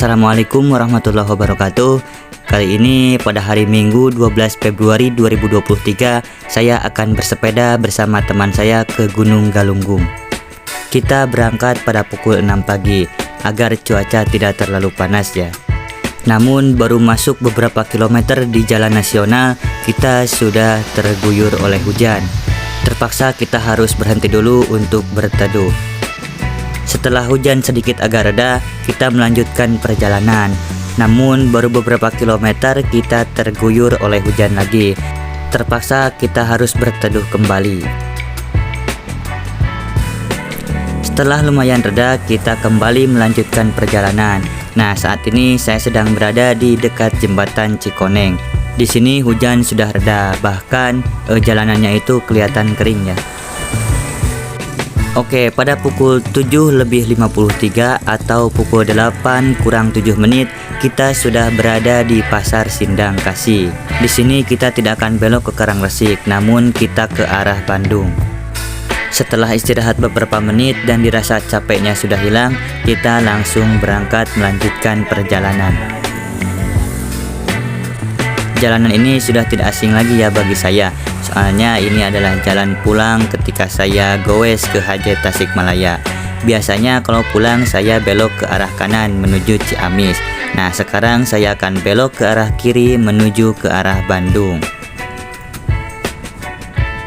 Assalamualaikum warahmatullahi wabarakatuh. Kali ini pada hari Minggu 12 Februari 2023 saya akan bersepeda bersama teman saya ke Gunung Galunggung. Kita berangkat pada pukul 6 pagi agar cuaca tidak terlalu panas ya. Namun baru masuk beberapa kilometer di jalan nasional kita sudah terguyur oleh hujan. Terpaksa kita harus berhenti dulu untuk berteduh. Setelah hujan sedikit agak reda, kita melanjutkan perjalanan. Namun baru beberapa kilometer kita terguyur oleh hujan lagi. Terpaksa kita harus berteduh kembali. Setelah lumayan reda, kita kembali melanjutkan perjalanan. Nah, saat ini saya sedang berada di dekat jembatan Cikoneng. Di sini hujan sudah reda, bahkan jalanannya itu kelihatan kering ya. Oke, pada pukul 7:53 atau pukul 8 kurang 7 menit kita sudah berada di Pasar Sindang Kasih. Di sini kita tidak akan belok ke Karangresik, namun kita ke arah Bandung. Setelah istirahat beberapa menit dan dirasa capeknya sudah hilang, kita langsung berangkat melanjutkan perjalanan. Jalanan ini sudah tidak asing lagi ya bagi saya. Soalnya ini adalah jalan pulang ketika saya goes ke Haji Tasikmalaya. Biasanya kalau pulang saya belok ke arah kanan menuju Ciamis. Nah, sekarang saya akan belok ke arah kiri menuju ke arah Bandung.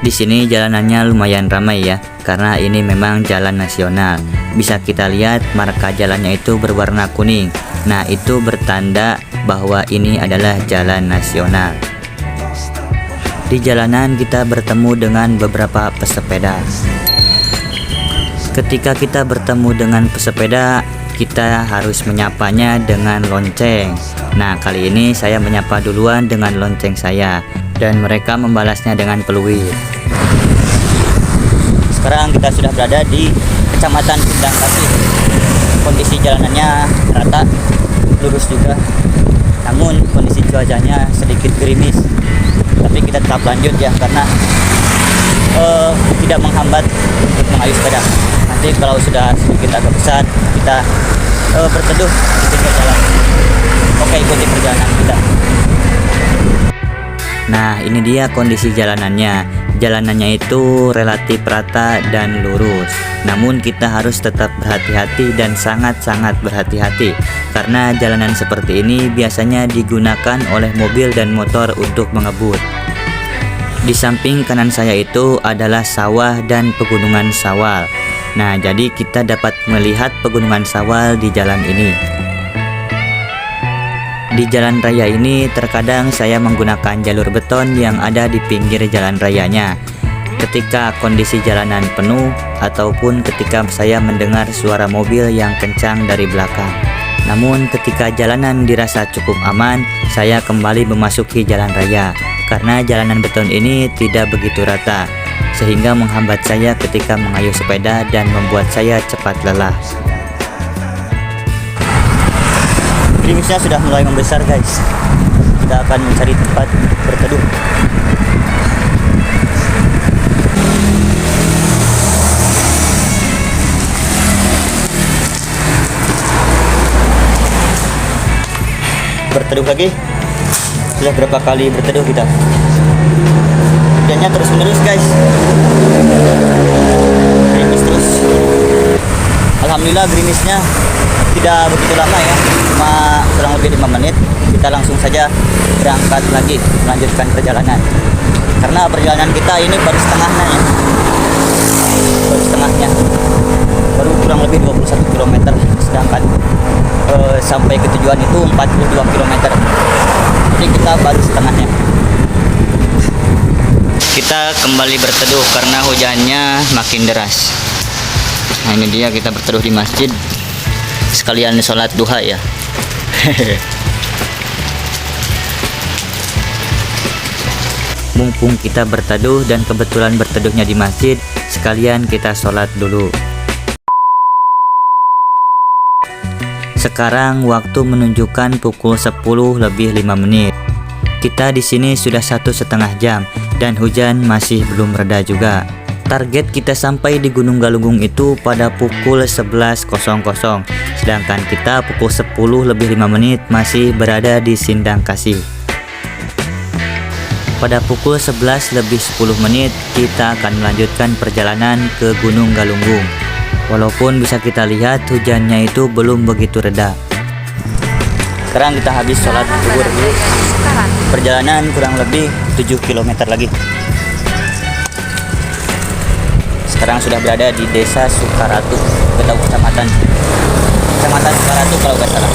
Di sini jalanannya lumayan ramai ya, karena ini memang jalan nasional. Bisa kita lihat marka jalannya itu berwarna kuning. Nah, itu bertanda bahwa ini adalah jalan nasional. Di jalanan kita bertemu dengan beberapa pesepeda. Ketika kita bertemu dengan pesepeda, kita harus menyapanya dengan lonceng. Nah, kali ini saya menyapa duluan dengan lonceng saya dan mereka membalasnya dengan peluit. Sekarang kita sudah berada di Kecamatan Sindang Kasih. Kondisi jalanannya rata, lurus juga. Namun kondisi cuacanya sedikit gerimis. Tapi kita tetap lanjut ya, karena tidak menghambat untuk mengayuh sepeda. Nanti kalau sudah sedikit agak besar, kita berteduh di pinggir jalan. Oke, ikuti perjalanan kita. Nah, ini dia kondisi jalanannya. Jalanannya itu relatif rata dan lurus. Namun kita harus tetap berhati-hati dan sangat-sangat berhati-hati, karena jalanan seperti ini biasanya digunakan oleh mobil dan motor untuk mengebut. Di samping kanan saya itu adalah sawah dan pegunungan Sawal. Nah, jadi kita dapat melihat pegunungan Sawal di jalan ini. Di jalan raya ini terkadang saya menggunakan jalur beton yang ada di pinggir jalan rayanya. Ketika kondisi jalanan penuh ataupun ketika saya mendengar suara mobil yang kencang dari belakang. Namun ketika jalanan dirasa cukup aman, saya kembali memasuki jalan raya. Karena jalanan beton ini tidak begitu rata, sehingga menghambat saya ketika mengayuh sepeda dan membuat saya cepat lelah. Gerimisnya sudah mulai membesar guys. Kita akan mencari tempat berteduh. Berteduh lagi. Sudah berapa kali berteduh kita. Hujannya terus menerus guys. Gerimis terus. Alhamdulillah gerimisnya tidak begitu lama ya, cuma kurang lebih 5 menit. Kita langsung saja berangkat lagi melanjutkan perjalanan, karena perjalanan kita ini baru setengahnya ya. Baru kurang lebih 21 km, sedangkan sampai ke tujuan itu 42 km. Jadi kita baru setengahnya. Kita kembali berteduh karena hujannya makin deras. Nah, ini dia kita berteduh di masjid sekalian sholat duha ya. Mumpung kita berteduh dan kebetulan berteduhnya di masjid, sekalian kita sholat dulu. Sekarang waktu menunjukkan pukul 10:05. Kita di sini sudah 1,5 jam dan hujan masih belum reda juga. Target kita sampai di Gunung Galunggung itu pada pukul 11.00, sedangkan kita pukul 10 lebih 5 menit masih berada di Sindang Kasih. Pada pukul 11 lebih 10 menit kita akan melanjutkan perjalanan ke Gunung Galunggung. Walaupun bisa kita lihat hujannya itu belum begitu reda. Sekarang kita habis sholat zuhur dulu. Perjalanan kurang lebih 7 km lagi. Sekarang sudah berada di Desa Sukaratu, atau Kecamatan Sukaratu kalau nggak salah.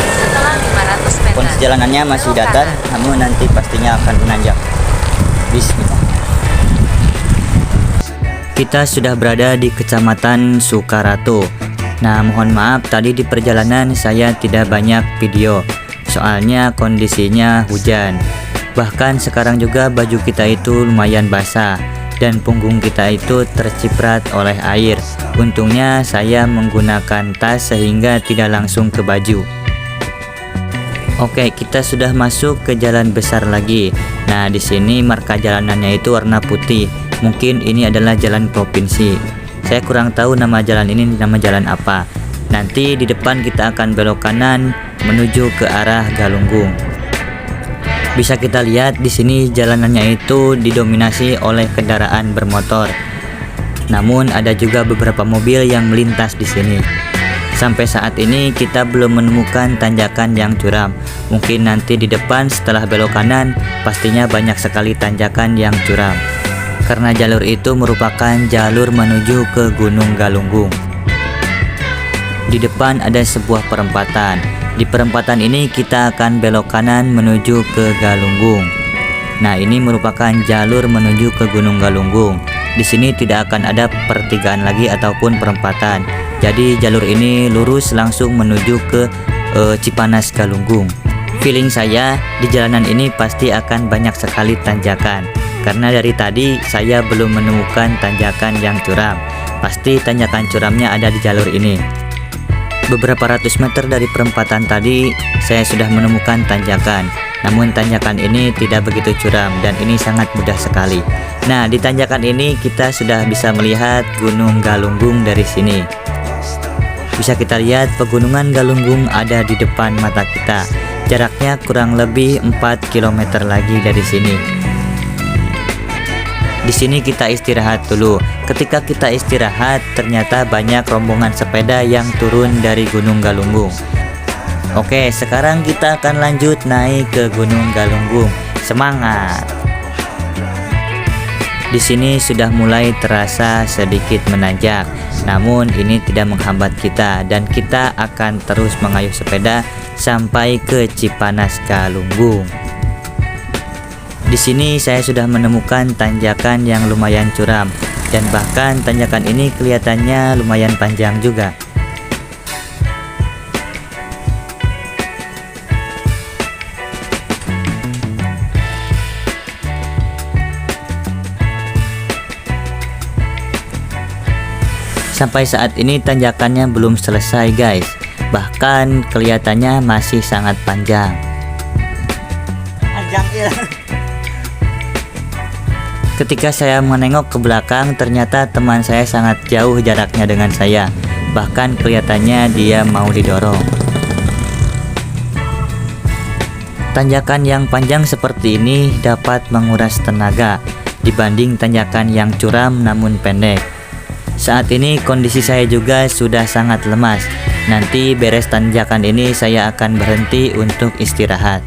Setelah 500 meter. Kondisi jalanannya masih datar, namun nanti pastinya akan menanjak. Bismillah. Kita sudah berada di Kecamatan Sukaratu. Nah, mohon maaf tadi di perjalanan saya tidak banyak video, soalnya kondisinya hujan. Bahkan sekarang juga baju kita itu lumayan basah dan punggung kita itu terciprat oleh air. Untungnya saya menggunakan tas sehingga tidak langsung ke baju. Oke, kita sudah masuk ke jalan besar lagi. Nah, di sini marka jalanannya itu warna putih. Mungkin ini adalah jalan provinsi. Saya kurang tahu nama jalan ini nama jalan apa. Nanti di depan kita akan belok kanan menuju ke arah Galunggung. Bisa kita lihat di sini jalanannya itu didominasi oleh kendaraan bermotor. Namun ada juga beberapa mobil yang melintas di sini. Sampai saat ini kita belum menemukan tanjakan yang curam. Mungkin nanti di depan setelah belok kanan pastinya banyak sekali tanjakan yang curam. Karena jalur itu merupakan jalur menuju ke Gunung Galunggung. Di depan ada sebuah perempatan. Di perempatan ini kita akan belok kanan menuju ke Galunggung. Nah, ini merupakan jalur menuju ke Gunung Galunggung. Di sini tidak akan ada pertigaan lagi ataupun perempatan. Jadi jalur ini lurus langsung menuju ke Cipanas Galunggung. Feeling saya di jalanan ini pasti akan banyak sekali tanjakan. Karena dari tadi saya belum menemukan tanjakan yang curam. Pasti tanjakan curamnya ada di jalur ini. Beberapa ratus meter dari perempatan tadi saya sudah menemukan tanjakan. Namun tanjakan ini tidak begitu curam dan ini sangat mudah sekali. Nah, di tanjakan ini kita sudah bisa melihat Gunung Galunggung dari sini. Bisa kita lihat pegunungan Galunggung ada di depan mata kita. Jaraknya kurang lebih 4 km lagi dari sini. Di sini kita istirahat dulu. Ketika kita istirahat, ternyata banyak rombongan sepeda yang turun dari Gunung Galunggung. Oke, sekarang kita akan lanjut naik ke Gunung Galunggung. Semangat! Di sini sudah mulai terasa sedikit menanjak. Namun ini tidak menghambat kita dan kita akan terus mengayuh sepeda sampai ke Cipanas Galunggung. Di sini saya sudah menemukan tanjakan yang lumayan curam dan bahkan tanjakan ini kelihatannya lumayan panjang juga. Sampai saat ini tanjakannya belum selesai guys, bahkan kelihatannya masih sangat panjang. Ketika saya menengok ke belakang, ternyata teman saya sangat jauh jaraknya dengan saya. Bahkan kelihatannya dia mau didorong. Tanjakan yang panjang seperti ini dapat menguras tenaga dibanding tanjakan yang curam namun pendek. Saat ini kondisi saya juga sudah sangat lemas. Nanti beres tanjakan ini saya akan berhenti untuk istirahat.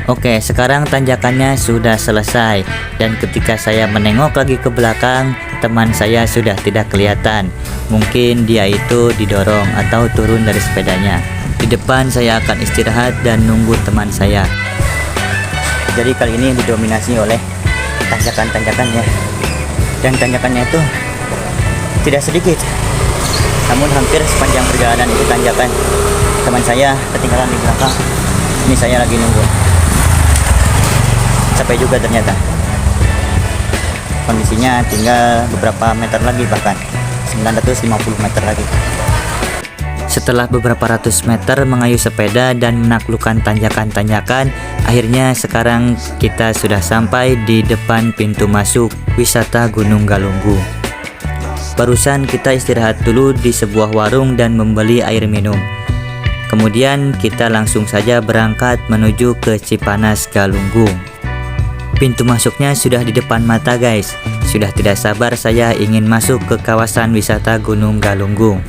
Oke, sekarang tanjakannya sudah selesai dan ketika saya menengok lagi ke belakang, teman saya sudah tidak kelihatan. Mungkin dia itu didorong atau turun dari sepedanya. Di depan saya akan istirahat dan nunggu teman saya. Jadi kali ini didominasi oleh tanjakan-tanjakan ya. Dan tanjakannya itu tidak sedikit. Namun hampir sepanjang perjalanan itu tanjakan. Teman saya ketinggalan di belakang. Ini saya lagi nunggu. Capek juga ternyata. Kondisinya tinggal beberapa meter lagi, bahkan 950 meter lagi. Setelah beberapa ratus meter mengayuh sepeda dan menaklukkan tanjakan-tanjakan, akhirnya sekarang kita sudah sampai di depan pintu masuk wisata Gunung Galunggung. Barusan kita istirahat dulu di sebuah warung dan membeli air minum. Kemudian kita langsung saja berangkat menuju ke Cipanas Galunggung. Pintu masuknya sudah di depan mata guys. Sudah tidak sabar saya ingin masuk ke kawasan wisata Gunung Galunggung.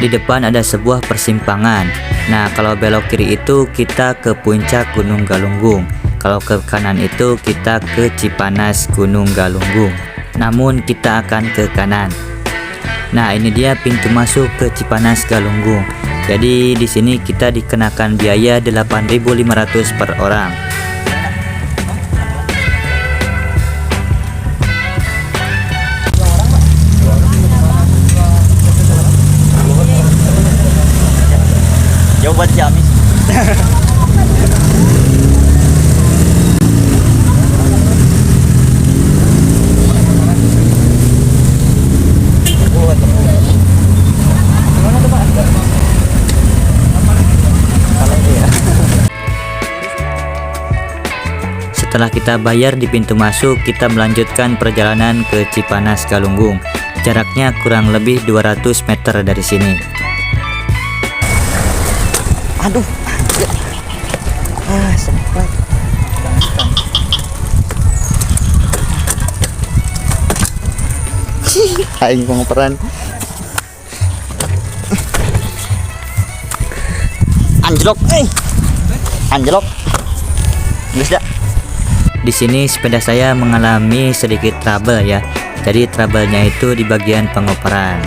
Di depan ada sebuah persimpangan. Nah, kalau belok kiri itu kita ke puncak Gunung Galunggung. Kalau ke kanan itu kita ke Cipanas Gunung Galunggung. Namun kita akan ke kanan. Nah, ini dia pintu masuk ke Cipanas Galunggung. Jadi di sini kita dikenakan biaya 8.500 per orang. Jauh buat Ciamis. Setelah kita bayar di pintu masuk, kita melanjutkan perjalanan ke Cipanas Galunggung. Jaraknya kurang lebih 200 meter dari sini. Aduh, sempat. Aing pengoperan. Anjlok, anjlok. Geus da. Di sini sepeda saya mengalami sedikit trouble ya. Jadi trouble-nya itu di bagian pengoperan.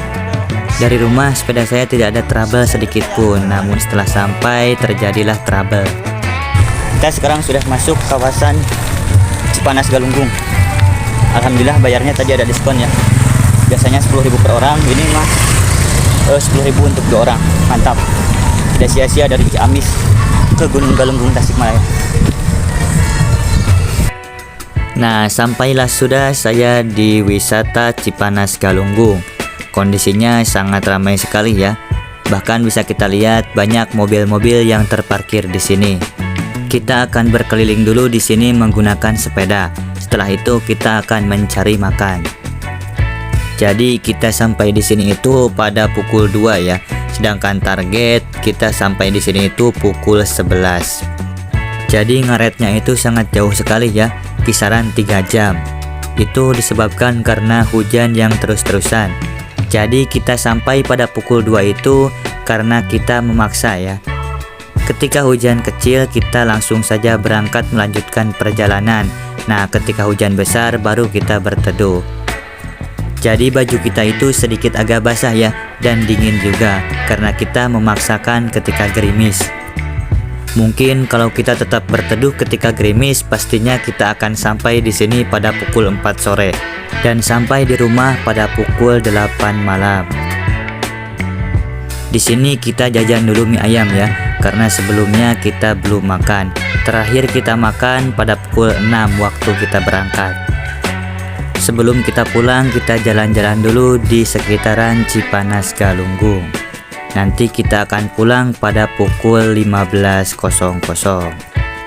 Dari rumah sepeda saya tidak ada trouble sedikit pun, namun setelah sampai terjadilah trouble. Kita sekarang sudah masuk kawasan Cipanas Galunggung. Alhamdulillah bayarnya tadi ada diskon ya. Biasanya 10.000 per orang, ini mah 10.000 untuk 2 orang. Mantap. Tidak sia-sia dari Ciamis ke Gunung Galunggung Tasikmalaya. Nah, sampailah sudah saya di wisata Cipanas Galunggung. Kondisinya sangat ramai sekali ya. Bahkan bisa kita lihat banyak mobil-mobil yang terparkir di sini. Kita akan berkeliling dulu di sini menggunakan sepeda. Setelah itu kita akan mencari makan. Jadi kita sampai di sini itu pada pukul 2 ya. Sedangkan target kita sampai di sini itu pukul 11. Jadi ngaretnya itu sangat jauh sekali ya. Kisaran 3 jam. Itu disebabkan karena hujan yang terus-terusan. Jadi kita sampai pada pukul 2 itu karena kita memaksa ya. Ketika hujan kecil kita langsung saja berangkat melanjutkan perjalanan. Nah, ketika hujan besar baru kita berteduh. Jadi baju kita itu sedikit agak basah ya, dan dingin juga karena kita memaksakan ketika gerimis. Mungkin kalau kita tetap berteduh ketika gerimis, pastinya kita akan sampai di sini pada pukul 4 sore dan sampai di rumah pada pukul 8 malam. Di sini kita jajan dulu mie ayam ya, karena sebelumnya kita belum makan. Terakhir kita makan pada pukul 6 waktu kita berangkat. Sebelum kita pulang, kita jalan-jalan dulu di sekitaran Cipanas Galunggung. Nanti kita akan pulang pada pukul 15.00.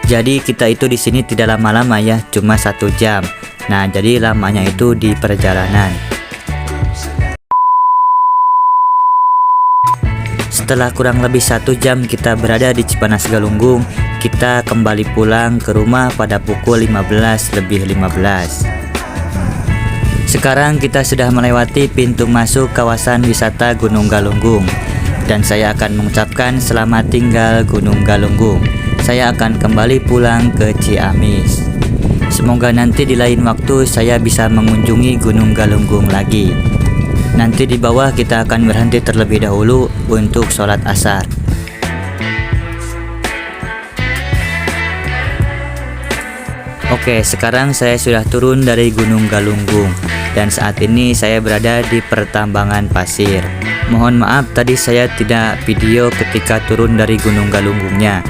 Jadi kita itu di sini tidak lama-lama ya, cuma 1 jam. Nah, jadi lamanya itu di perjalanan. Setelah kurang lebih 1 jam kita berada di Cipanas Galunggung, kita kembali pulang ke rumah pada pukul 15:15. Sekarang kita sudah melewati pintu masuk kawasan wisata Gunung Galunggung. Dan saya akan mengucapkan selamat tinggal Gunung Galunggung. Saya akan kembali pulang ke Ciamis. Semoga nanti di lain waktu saya bisa mengunjungi Gunung Galunggung lagi. Nanti di bawah kita akan berhenti terlebih dahulu untuk sholat asar. Oke, sekarang saya sudah turun dari Gunung Galunggung. Dan saat ini saya berada di pertambangan pasir. Mohon maaf tadi saya tidak video ketika turun dari Gunung Galunggungnya.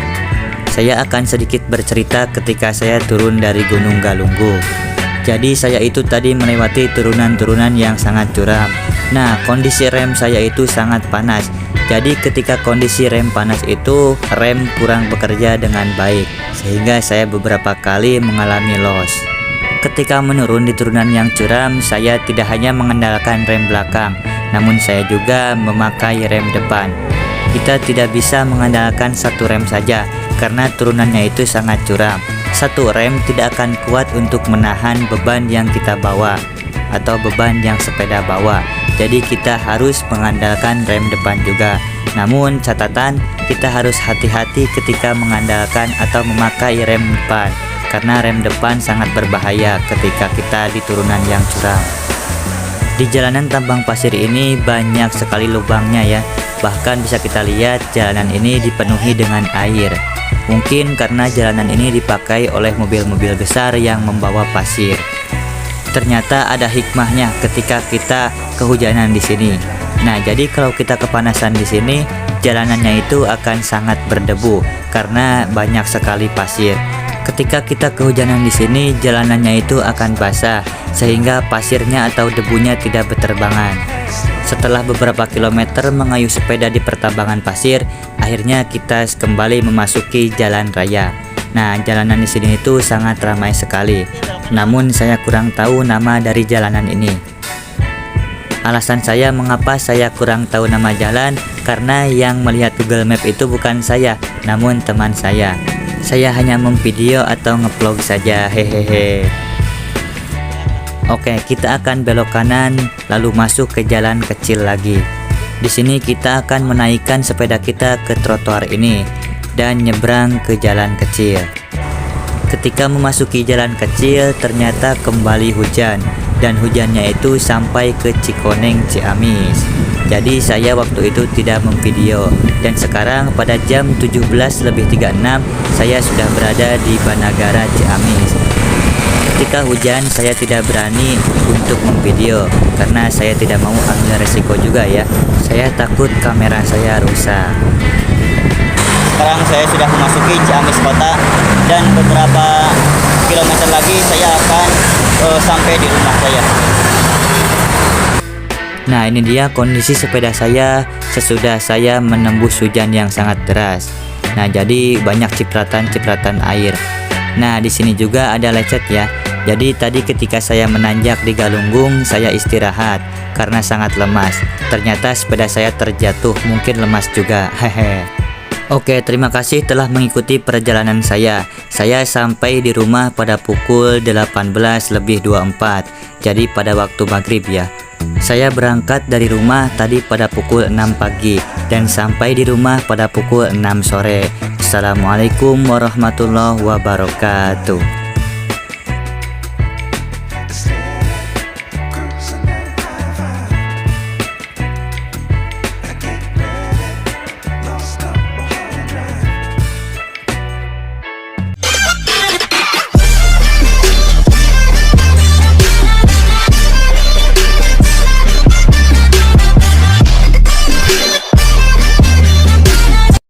Saya akan sedikit bercerita ketika saya turun dari Gunung Galunggung. Jadi saya itu tadi melewati turunan-turunan yang sangat curam. Nah, kondisi rem saya itu sangat panas. Jadi ketika kondisi rem panas itu, rem kurang bekerja dengan baik, sehingga saya beberapa kali mengalami loss. Ketika menurun di turunan yang curam, saya tidak hanya mengandalkan rem belakang, namun saya juga memakai rem depan. Kita tidak bisa mengandalkan satu rem saja, karena turunannya itu sangat curam. Satu rem tidak akan kuat untuk menahan beban yang kita bawa, atau beban yang sepeda bawa. Jadi kita harus mengandalkan rem depan juga. Namun catatan, kita harus hati-hati ketika mengandalkan atau memakai rem depan, karena rem depan sangat berbahaya ketika kita di turunan yang curam. Di jalanan tambang pasir ini banyak sekali lubangnya ya. Bahkan bisa kita lihat jalanan ini dipenuhi dengan air. Mungkin karena jalanan ini dipakai oleh mobil-mobil besar yang membawa pasir. Ternyata ada hikmahnya ketika kita kehujanan di sini. Nah, jadi kalau kita kepanasan di sini, jalanannya itu akan sangat berdebu karena banyak sekali pasir. Ketika kita kehujanan di sini, jalanannya itu akan basah sehingga pasirnya atau debunya tidak berterbangan. Setelah beberapa kilometer mengayuh sepeda di pertambangan pasir, akhirnya kita kembali memasuki jalan raya. Nah, jalanan di sini itu sangat ramai sekali. Namun saya kurang tahu nama dari jalanan ini. Alasan saya mengapa saya kurang tahu nama jalan, karena yang melihat Google Map itu bukan saya, namun teman saya. Saya hanya memvideo atau ngevlog saja, hehehe. Oke, kita akan belok kanan lalu masuk ke jalan kecil lagi. Di sini kita akan menaikkan sepeda kita ke trotoar ini dan nyebrang ke jalan kecil. Ketika memasuki jalan kecil, ternyata kembali hujan, dan hujannya itu sampai ke Cikoneng, Ciamis. Jadi saya waktu itu tidak memvideo, dan sekarang pada jam 17:36 saya sudah berada di Banagara, Ciamis. Ketika hujan saya tidak berani untuk memvideo, karena saya tidak mau ambil resiko juga ya. Saya takut kamera saya rusak. Sekarang saya sudah memasuki Ciamis kota, dan beberapa kilometer lagi saya akan sampai di rumah saya. Nah, ini dia kondisi sepeda saya sesudah saya menembus hujan yang sangat deras. Nah, jadi banyak cipratan-cipratan air. Nah, di sini juga ada lecet ya. Jadi tadi ketika saya menanjak di Galunggung, saya istirahat karena sangat lemas. Ternyata sepeda saya terjatuh, mungkin lemas juga. Hehe. Oke, terima kasih telah mengikuti perjalanan saya. Saya sampai di rumah pada pukul 18:24. Jadi pada waktu maghrib ya. Saya berangkat dari rumah tadi pada pukul 6 pagi dan sampai di rumah pada pukul 6 sore. Assalamualaikum warahmatullahi wabarakatuh.